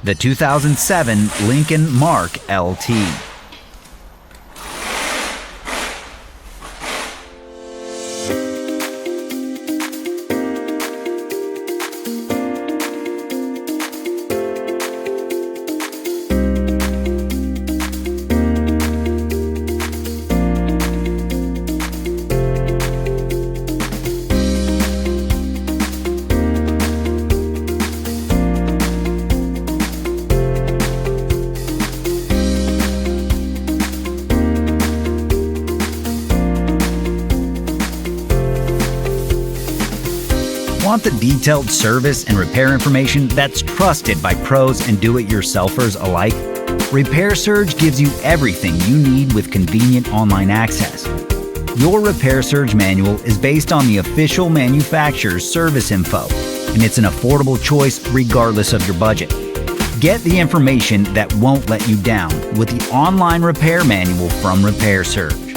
the 2007 Lincoln Mark LT. Want the detailed service and repair information that's trusted by pros and do-it-yourselfers alike? Repair Surge gives you everything you need with convenient online access. Your Repair Surge manual is based on the official manufacturer's service info, and it's an affordable choice regardless of your budget. Get the information that won't let you down with the online repair manual from Repair Surge.